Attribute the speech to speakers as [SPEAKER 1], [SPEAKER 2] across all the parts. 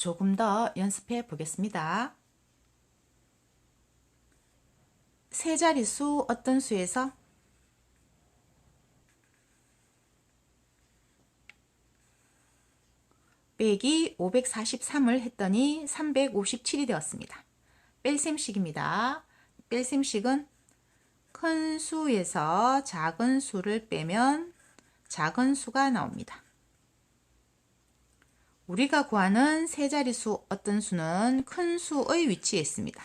[SPEAKER 1] 조금 더 연습해 보겠습니다. 세 자릿수 어떤 수에서 빼기 543을 했더니 357이 되었습니다. 뺄셈식입니다. 뺄셈식은 큰 수에서 작은 수를 빼면 작은 수가 나옵니다. 우리가 구하는 세 자릿수 어떤 수는 큰 수의 위치에 있습니다.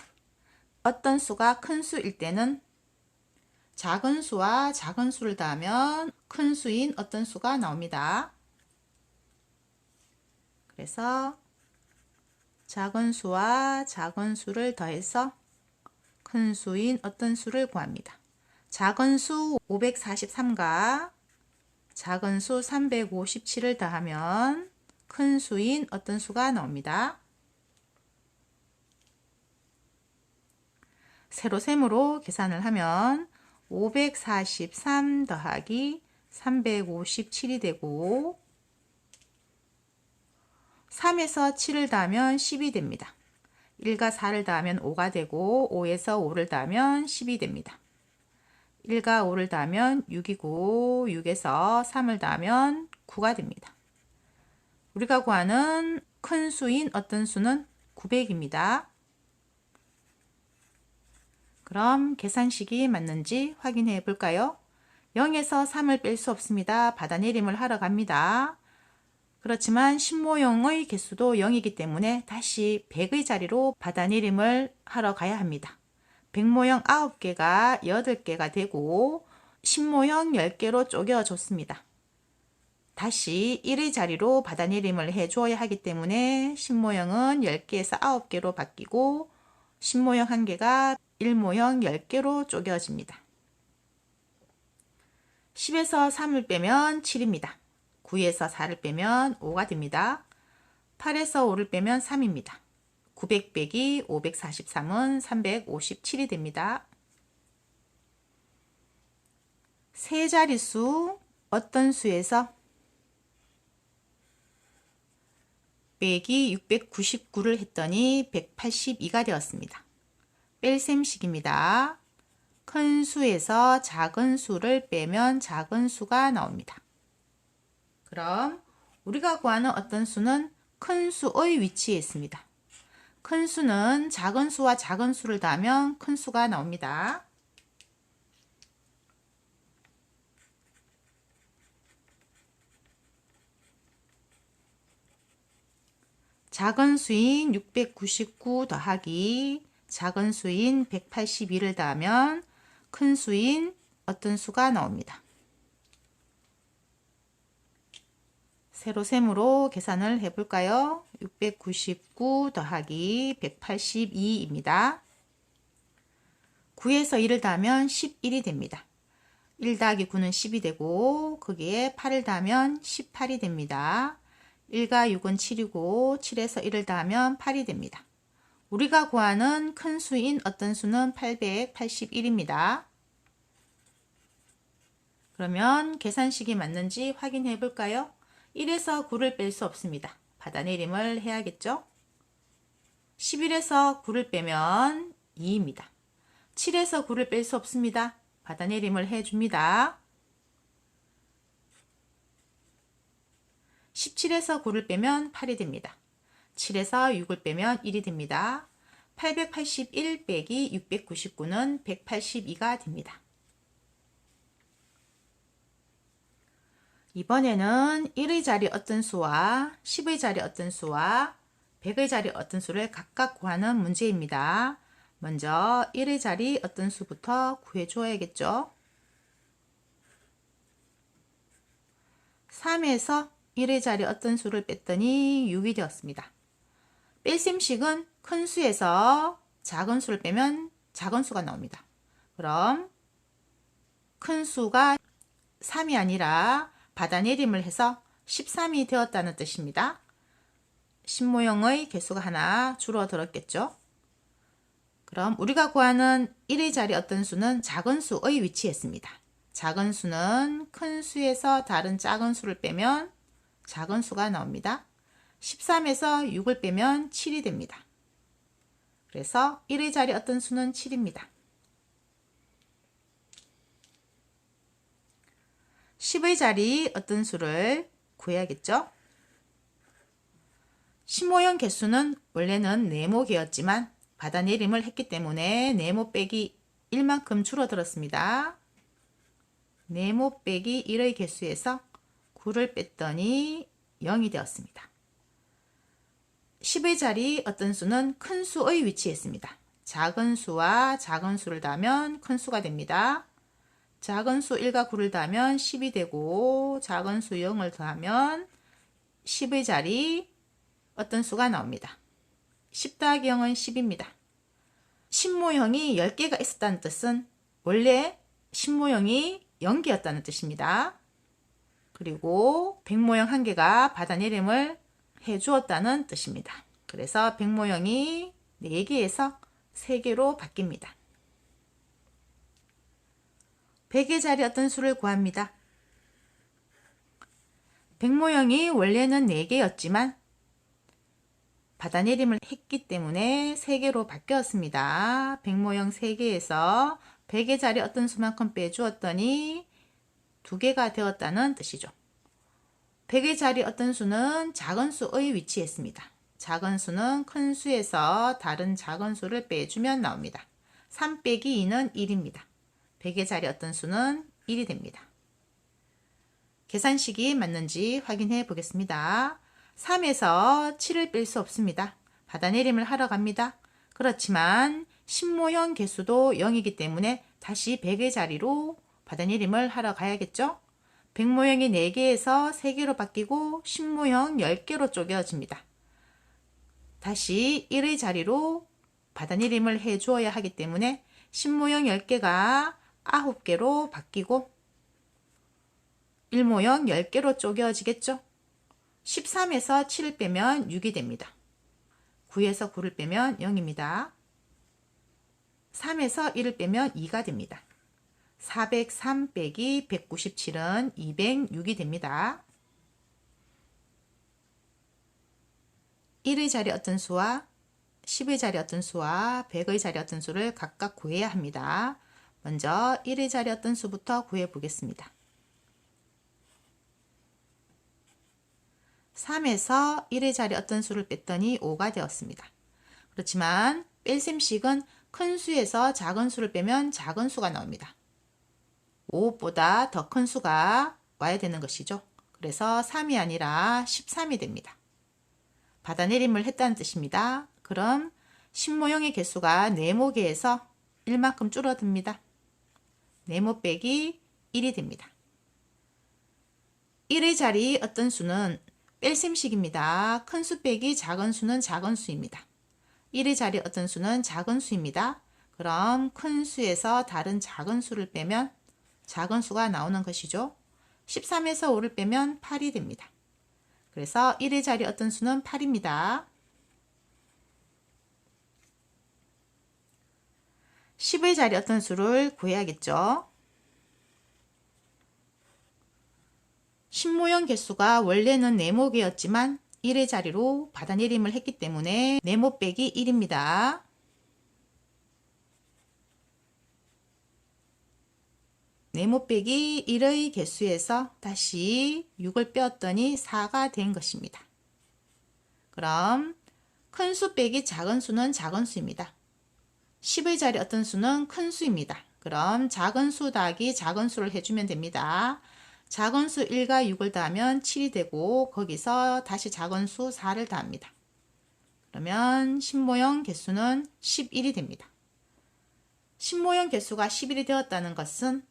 [SPEAKER 1] 어떤 수가 큰 수일 때는 작은 수와 작은 수를 더하면 큰 수인 어떤 수가 나옵니다. 그래서 작은 수와 작은 수를 더해서 큰 수인 어떤 수를 구합니다. 작은 수 543과 작은 수 357을 더하면 큰 수인 어떤 수가 나옵니다. 세로셈으로 계산을 하면 543 더하기 357이 되고 3에서 7을 더하면 10이 됩니다. 1과 4를 더하면 5가 되고 5에서 5를 더하면 10이 됩니다. 1과 5를 더하면 6이고 6에서 3을 더하면 9가 됩니다. 우리가 구하는 큰 수인 어떤 수는 900입니다. 그럼 계산식이 맞는지 확인해 볼까요? 0에서 3을 뺄 수 없습니다. 받아내림을 하러 갑니다. 그렇지만 신모형의 개수도 0이기 때문에 다시 100의 자리로 받아내림을 하러 가야 합니다. 100모형 9개가 8개가 되고 신모형 10개로 쪼개어줬습니다. 다시 1의 자리로 받아내림을 해줘야 하기 때문에 신모형은 10개에서 9개로 바뀌고 신모형 1개가 1모형 10개로 쪼개어집니다. 10에서 3을 빼면 7입니다. 9에서 4를 빼면 5가 됩니다. 8에서 5를 빼면 3입니다. 900 빼기 543은 357이 됩니다. 세 자릿수 어떤 수에서 빼기 699를 했더니 182가 되었습니다. 뺄셈식입니다. 큰 수에서 작은 수를 빼면 작은 수가 나옵니다. 그럼 우리가 구하는 어떤 수는 큰 수의 위치에 있습니다. 큰 수는 작은 수와 작은 수를 더하면 큰 수가 나옵니다. 작은 수인 699 더하기 작은 수인 182를 더하면 큰 수인 어떤 수가 나옵니다. 세로셈으로 계산을 해 볼까요? 699 더하기 182입니다. 9에서 1을 더하면 11이 됩니다. 1 더하기 9는 10이 되고 거기에 8을 더하면 18이 됩니다. 1과 6은 7이고 7에서 1을 더하면 8이 됩니다. 우리가 구하는 큰 수인 어떤 수는 881입니다. 그러면 계산식이 맞는지 확인해 볼까요? 1에서 9를 뺄 수 없습니다. 받아내림을 해야겠죠? 11에서 9를 빼면 2입니다. 7에서 9를 뺄 수 없습니다. 받아내림을 해줍니다. 17에서 9를 빼면 8이 됩니다. 7에서 6을 빼면 1이 됩니다. 881 빼기 699는 182가 됩니다. 이번에는 1의 자리 어떤 수와 10의 자리 어떤 수와 100의 자리 어떤 수를 각각 구하는 문제입니다. 먼저 1의 자리 어떤 수부터 구해줘야겠죠. 3에서 1의 자리 어떤 수를 뺐더니 6이 되었습니다. 뺄셈식은 큰 수에서 작은 수를 빼면 작은 수가 나옵니다. 그럼 큰 수가 3이 아니라 받아내림을 해서 13이 되었다는 뜻입니다. 신모형의 개수가 하나 줄어들었겠죠. 그럼 우리가 구하는 1의 자리 어떤 수는 작은 수의 위치에 있습니다. 작은 수는 큰 수에서 다른 작은 수를 빼면 작은 수가 나옵니다. 13에서 6을 빼면 7이 됩니다. 그래서 1의 자리 어떤 수는 7입니다. 10의 자리 어떤 수를 구해야겠죠? 10모형 개수는 원래는 네모개였지만 받아내림을 했기 때문에 네모 빼기 1만큼 줄어들었습니다. 네모 빼기 1의 개수에서 9를 뺐더니 0이 되었습니다. 10의 자리 어떤 수는 큰 수의 위치에 있습니다. 작은 수와 작은 수를 더하면 큰 수가 됩니다. 작은 수 1과 9를 더하면 10이 되고 작은 수 0을 더하면 10의 자리 어떤 수가 나옵니다. 10 더하기 0은 10입니다. 10모형이 10개가 있었다는 뜻은 원래 10모형이 0개였다는 뜻입니다. 그리고 100모형 1개가 받아내림을 해주었다는 뜻입니다. 그래서 100모형이 4개에서 3개로 바뀝니다. 100의 자리 어떤 수를 구합니다. 100모형이 원래는 4개였지만 받아내림을 했기 때문에 3개로 바뀌었습니다. 100모형 3개에서 100의 자리 어떤 수만큼 빼주었더니 2개가 되었다는 뜻이죠. 100의 자리 어떤 수는 작은 수의 위치에 있습니다. 작은 수는 큰 수에서 다른 작은 수를 빼주면 나옵니다. 3 빼기 2는 1입니다. 100의 자리 어떤 수는 1이 됩니다. 계산식이 맞는지 확인해 보겠습니다. 3에서 7을 뺄 수 없습니다. 받아내림을 하러 갑니다. 그렇지만 10모형 개수도 0이기 때문에 다시 100의 자리로 받아내림을 하러 가야겠죠? 100모형이 4개에서 3개로 바뀌고 10모형 10개로 쪼개집니다. 다시 1의 자리로 받아내림을 해 주어야 하기 때문에 10모형 10개가 9개로 바뀌고 1모형 10개로 쪼개지겠죠? 13에서 7을 빼면 6이 됩니다. 9에서 9를 빼면 0입니다. 3에서 1을 빼면 2가 됩니다. 403 빼기 197은 206이 됩니다. 1의 자리 어떤 수와 10의 자리 어떤 수와 100의 자리 어떤 수를 각각 구해야 합니다. 먼저 1의 자리 어떤 수부터 구해 보겠습니다. 3에서 1의 자리 어떤 수를 뺐더니 5가 되었습니다. 그렇지만 뺄셈식은 큰 수에서 작은 수를 빼면 작은 수가 나옵니다. 5보다 더 큰 수가 와야 되는 것이죠. 그래서 3이 아니라 13이 됩니다. 받아내림을 했다는 뜻입니다. 그럼 10모형의 개수가 네모개에서 1만큼 줄어듭니다. 네모 빼기 1이 됩니다. 1의 자리 어떤 수는 뺄셈식입니다. 큰 수 빼기 작은 수는 작은 수입니다. 1의 자리 어떤 수는 작은 수입니다. 그럼 큰 수에서 다른 작은 수를 빼면 작은 수가 나오는 것이죠. 13에서 5를 빼면 8이 됩니다. 그래서 1의 자리 어떤 수는 8입니다. 10의 자리 어떤 수를 구해야겠죠. 10모형 개수가 원래는 네모개였지만 1의 자리로 받아내림을 했기 때문에 네모 빼기 1입니다. 네모 빼기 1의 개수에서 다시 6을 빼었더니 4가 된 것입니다. 그럼 큰 수 빼기 작은 수는 작은 수입니다. 10의 자리 어떤 수는 큰 수입니다. 그럼 작은 수 더하기 작은 수를 해주면 됩니다. 작은 수 1과 6을 더하면 7이 되고 거기서 다시 작은 수 4를 더합니다. 그러면 10모형 개수는 11이 됩니다. 10모형 개수가 11이 되었다는 것은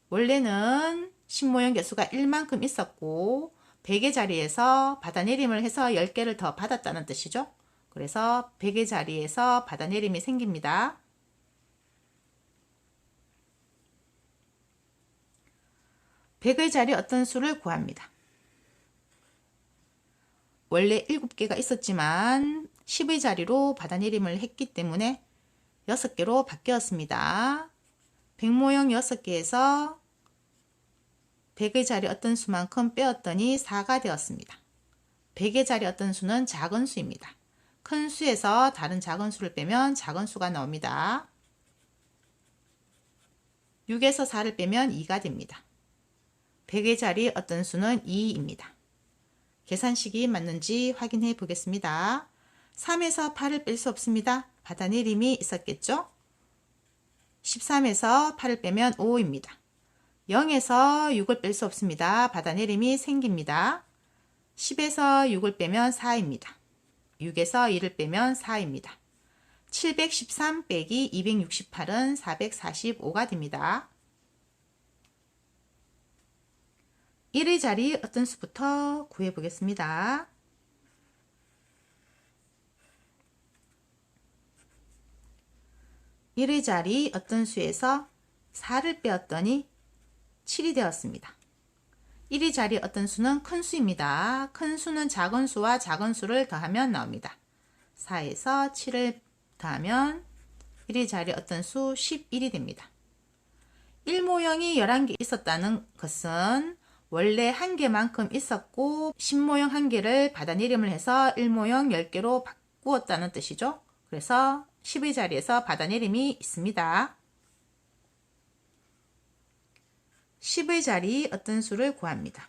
[SPEAKER 1] 원래는 10모형 개수가 1만큼 있었고 100의 자리에서 받아내림을 해서 10개를 더 받았다는 뜻이죠. 그래서 100의 자리에서 받아내림이 생깁니다. 100의 자리 어떤 수를 구합니다. 원래 7개가 있었지만 10의 자리로 받아내림을 했기 때문에 6개로 바뀌었습니다. 100모형 6개에서 100의 자리 어떤 수만큼 빼었더니 4가 되었습니다. 100의 자리 어떤 수는 작은 수입니다. 큰 수에서 다른 작은 수를 빼면 작은 수가 나옵니다. 6에서 4를 빼면 2가 됩니다. 100의 자리 어떤 수는 2입니다. 계산식이 맞는지 확인해 보겠습니다. 3에서 8을 뺄 수 없습니다. 받아내림이 있었겠죠? 13에서 8을 빼면 5입니다. 0에서 6을 뺄 수 없습니다. 받아내림이 생깁니다. 10에서 6을 빼면 4입니다. 6에서 2를 빼면 4입니다. 713 빼기 268은 445가 됩니다. 1의 자리 어떤 수부터 구해 보겠습니다. 1의 자리 어떤 수에서 4를 빼었더니 7이 되었습니다. 1의 자리 어떤 수는 큰 수입니다. 큰 수는 작은 수와 작은 수를 더하면 나옵니다. 4에서 7을 더하면 1의 자리 어떤 수 11이 됩니다. 1모형이 11개 있었다는 것은 원래 1개만큼 있었고 10모형 1개를 받아내림을 해서 1모형 10개로 바꾸었다는 뜻이죠. 그래서 10의 자리에서 받아내림이 있습니다. 10의 자리 어떤 수를 구합니다.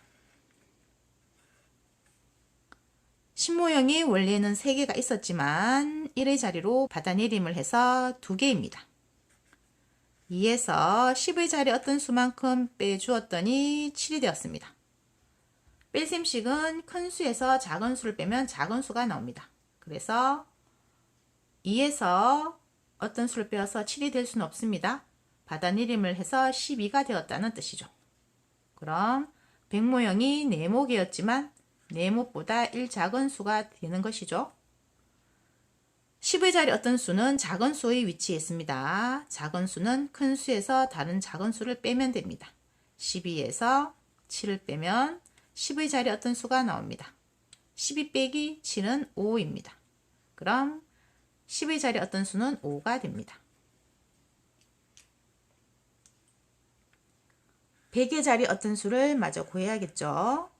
[SPEAKER 1] 10모형이 원래는 3개가 있었지만 1의 자리로 받아내림을 해서 2개입니다. 2에서 10의 자리 어떤 수만큼 빼주었더니 7이 되었습니다. 뺄셈식은 큰 수에서 작은 수를 빼면 작은 수가 나옵니다. 그래서 2에서 어떤 수를 빼어서 7이 될 수는 없습니다. 받아내림을 해서 12가 되었다는 뜻이죠. 그럼 100모형이 4모개였지만 4모보다 1 작은 수가 되는 것이죠. 10의 자리 어떤 수는 작은 수의 위치에 있습니다. 작은 수는 큰 수에서 다른 작은 수를 빼면 됩니다. 12에서 7을 빼면 10의 자리 어떤 수가 나옵니다. 12 빼기 7은 5입니다. 그럼 10의 자리 어떤 수는 5가 됩니다. 100의 자리 어떤 수를 마저 구해야겠죠.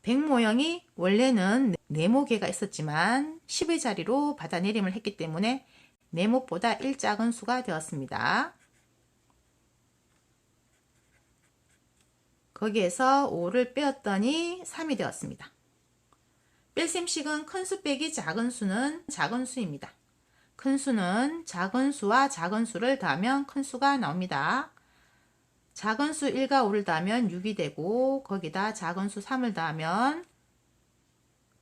[SPEAKER 1] 100모형이 원래는 4모개가 있었지만 10의 자리로 받아내림을 했기 때문에 4모보다 1 작은 수가 되었습니다. 거기에서 5를 빼었더니 3이 되었습니다. 뺄셈식은 큰 수 빼기 작은 수는 작은 수입니다. 큰 수는 작은 수와 작은 수를 더하면 큰 수가 나옵니다. 작은 수 1과 5를 더하면 6이 되고 거기다 작은 수 3을 더하면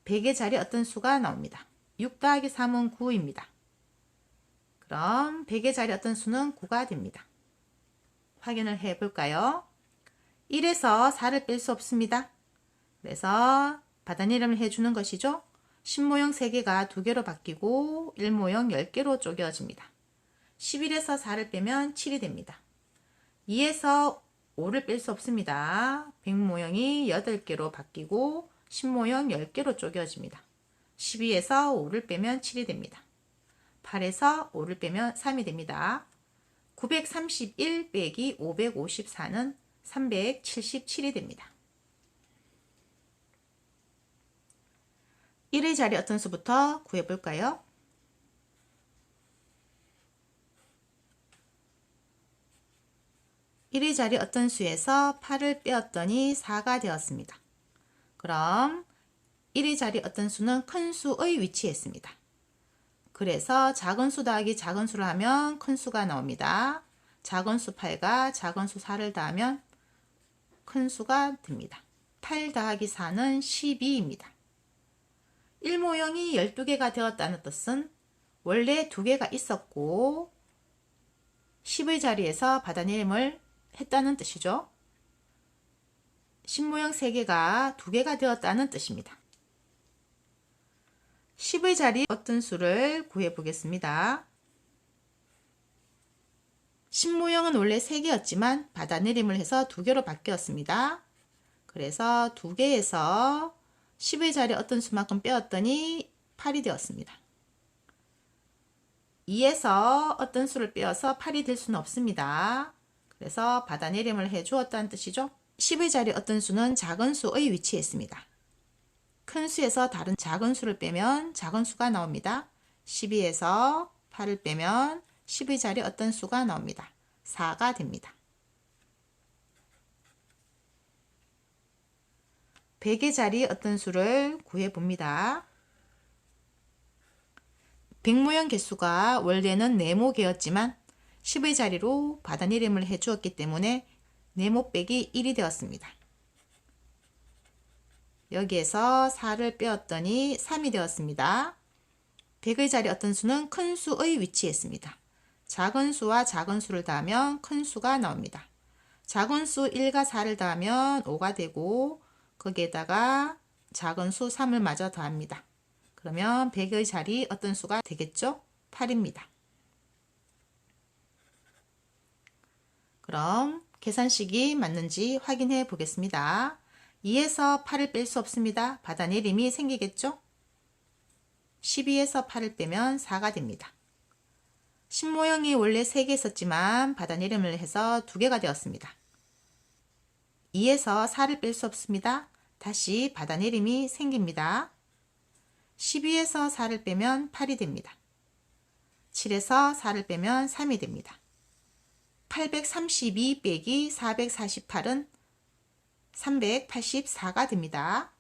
[SPEAKER 1] 100의 자리 어떤 수가 나옵니다. 6 더하기 3은 9입니다. 그럼 100의 자리 어떤 수는 9가 됩니다. 확인을 해 볼까요? 1에서 4를 뺄 수 없습니다. 그래서 받아내림을 해주는 것이죠. 10모형 3개가 2개로 바뀌고 1모형 10개로 쪼개집니다. 11에서 4를 빼면 7이 됩니다. 2에서 5를 뺄 수 없습니다. 100모형이 8개로 바뀌고 10모형 10개로 쪼개집니다. 12에서 5를 빼면 7이 됩니다. 8에서 5를 빼면 3이 됩니다. 931 빼기 554는 377이 됩니다. 1의 자리 어떤 수부터 구해볼까요? 1의 자리 어떤 수에서 8을 빼었더니 4가 되었습니다. 그럼 1의 자리 어떤 수는 큰 수의 위치에 있습니다. 그래서 작은 수 더하기 작은 수를 하면 큰 수가 나옵니다. 작은 수 8과 작은 수 4를 더하면 큰 수가 됩니다. 8 더하기 4는 12입니다. 1모형이 12개가 되었다는 뜻은 원래 2개가 있었고 10의 자리에서 받아내림을 했다는 뜻이죠. 10모형 3개가 2개가 되었다는 뜻입니다. 10의 자리 어떤 수를 구해 보겠습니다. 10모형은 원래 3개였지만 받아내림을 해서 2개로 바뀌었습니다. 그래서 2개에서 10의 자리 어떤 수만큼 빼었더니 8이 되었습니다. 2에서 어떤 수를 빼어서 8이 될 수는 없습니다. 그래서 받아내림을 해 주었다는 뜻이죠. 10의 자리 어떤 수는 작은 수의 위치에 있습니다. 큰 수에서 다른 작은 수를 빼면 작은 수가 나옵니다. 12에서 8을 빼면 10의 자리 어떤 수가 나옵니다. 4가 됩니다. 100의 자리 어떤 수를 구해봅니다. 100모형 개수가 원래는 네모개였지만 10의 자리로 받아내림을 해주었기 때문에 네모 빼기 1이 되었습니다. 여기에서 4를 빼었더니 3이 되었습니다. 100의 자리 어떤 수는 큰 수의 위치에 있습니다. 작은 수와 작은 수를 더하면 큰 수가 나옵니다. 작은 수 1과 4를 더하면 5가 되고 거기에다가 작은 수 3을 마저 더합니다. 그러면 100의 자리 어떤 수가 되겠죠? 8입니다. 그럼 계산식이 맞는지 확인해 보겠습니다. 2에서 8을 뺄 수 없습니다. 받아내림이 생기겠죠? 12에서 8을 빼면 4가 됩니다. 10모형이 원래 3개 있었지만 받아내림을 해서 2개가 되었습니다. 2에서 4를 뺄 수 없습니다. 다시 받아내림이 생깁니다. 12에서 4를 빼면 8이 됩니다. 7에서 4를 빼면 3이 됩니다. 832 빼기 448은 384가 됩니다.